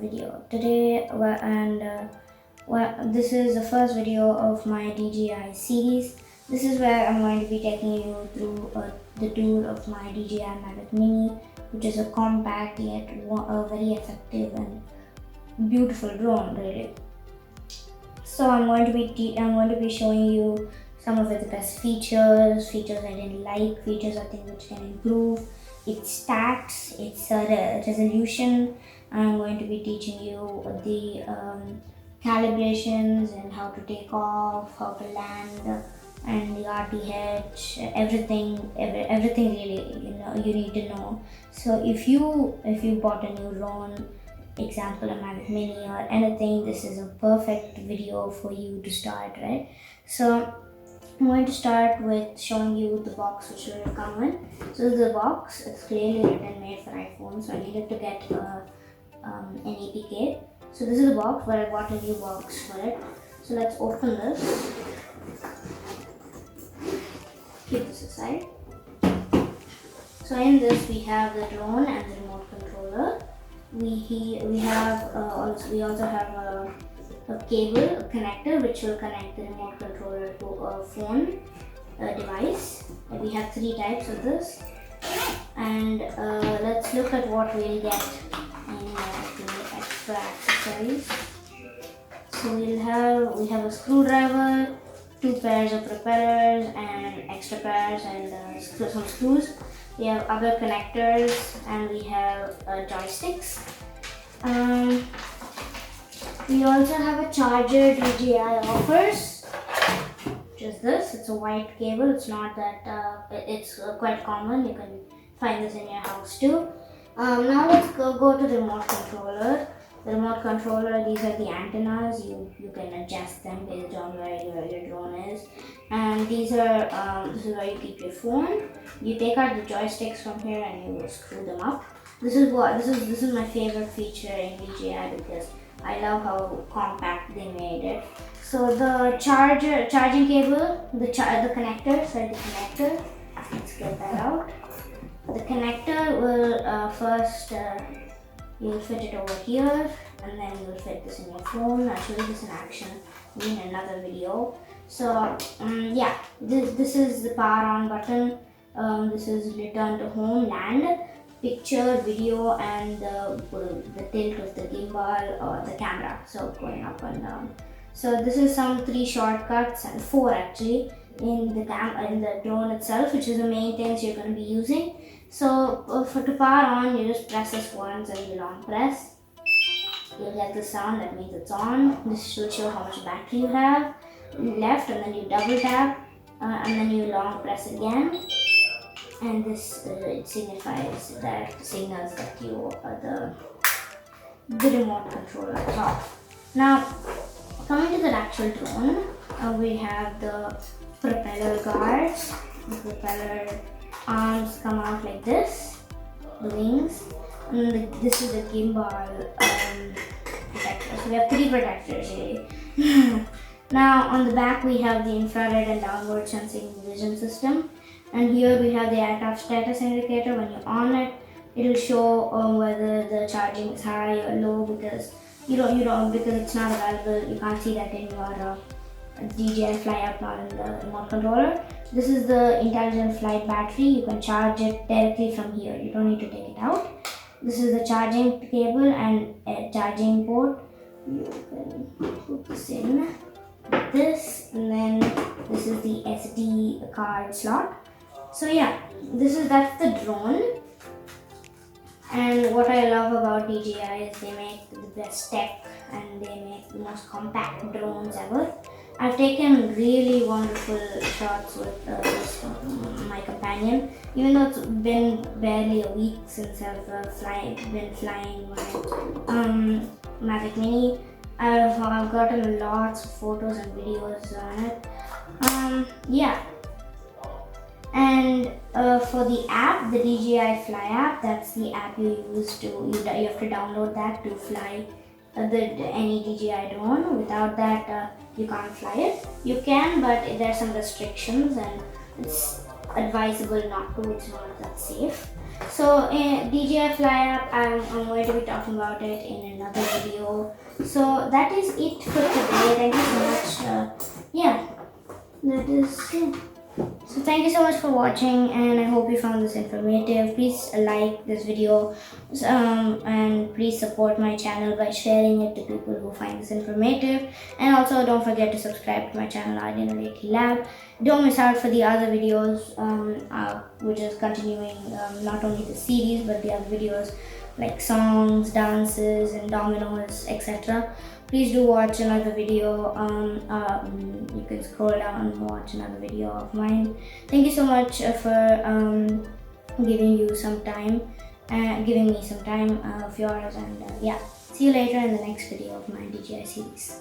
video today. This is the first video of my DJI series. This is where I'm going to be taking you through the tour of my DJI Mavic Mini, which is a compact yet very effective and beautiful drone, really. So I'm going to be showing you some of its best features I didn't like, features I think which can improve, its stats, its resolution. I'm going to be teaching you the calibrations and how to take off, how to land, and the RTH, everything really you need to know. So if you bought a new drone, example a Mavic Mini or anything, this is a perfect video for you to start, right? So I'm going to start with showing you the box which will come with. So this is the box. It's clearly written made for iPhone, so I needed to get an APK. So this is the box, but I bought a new box for it. So let's open this. Keep this aside. So in this we have the drone and the remote controller. We also have a cable, a connector which will connect the remote controller to a phone device. We have 3 types of this, and let's look at what we'll get in the extra accessories. So we have a screwdriver, 2 pairs of propellers and extra pairs and some screws. We have other connectors and we have joysticks. We also have a charger DJI offers, which is this. It's a white cable. It's not that, it's quite common. You can find this in your house too. Now let's go to the remote controller. The remote controller, these are the antennas. You can adjust them based on where your drone is. And these are, this is where you keep your phone. You take out the joysticks from here and you screw them up. This is my favorite feature in DJI because I love how compact they made it. So the charging cable, the connector, let's get that out. The connector will first, you'll fit it over here and then you'll fit this in your phone. I'll show you this in action in another video. So yeah, this is the power on button. This is return to home, land, picture, video, and the tilt of the gimbal or the camera, so going up and down. So this is some 3 shortcuts, and 4 actually, in the drone itself, which is the main things you're going to be using. So to power on, you just press this once and you long press. You'll get the sound, that means it's on. This will show how much battery you have. Left, and then you double tap, and then you long press again. And this it signifies that signals that you are the remote controller is off. Now coming to the actual drone, we have the propeller guards. The propeller arms come out like this, the wings, and this is the gimbal protector. So we have 3 protectors here. Now on the back we have the infrared and downward sensing vision system. And here we have the aircraft status indicator. When you're on it, it'll show whether the charging is high or low, because because it's not available. You can't see that in your DJI Fly app, not in the remote controller. This is the intelligent flight battery. You can charge it directly from here. You don't need to take it out. This is the charging cable and a charging port. You can put this in like this, and then this is the SD card slot. So yeah, that's the drone. And what I love about DJI is they make the best tech and they make the most compact drones ever. I've taken really wonderful shots with my companion, even though it's been barely a week since I've been flying my Mavic Mini. I've gotten lots of photos and videos on it. Yeah. And for the app, the DJI Fly app, that's the app you use you have to download that to fly any DJI drone. Without that, you can't fly it. You can, but there's some restrictions and it's advisable not to. It's not that safe. So DJI Fly app, I'm going to be talking about it in another video. So that is it for today. Thank you so much. Yeah, that is it. So thank you so much for watching, and I hope you found this informative. Please like this video, and please support my channel by sharing it to people who find this informative. And also don't forget to subscribe to my channel, Identity Lab. Don't miss out for the other videos, which is continuing not only the series but the other videos like songs, dances, and dominoes, etc. Please do watch another video. You can scroll down and watch another video of mine. Thank you so much for giving me some time of yours, and yeah, see you later in the next video of my DJI series.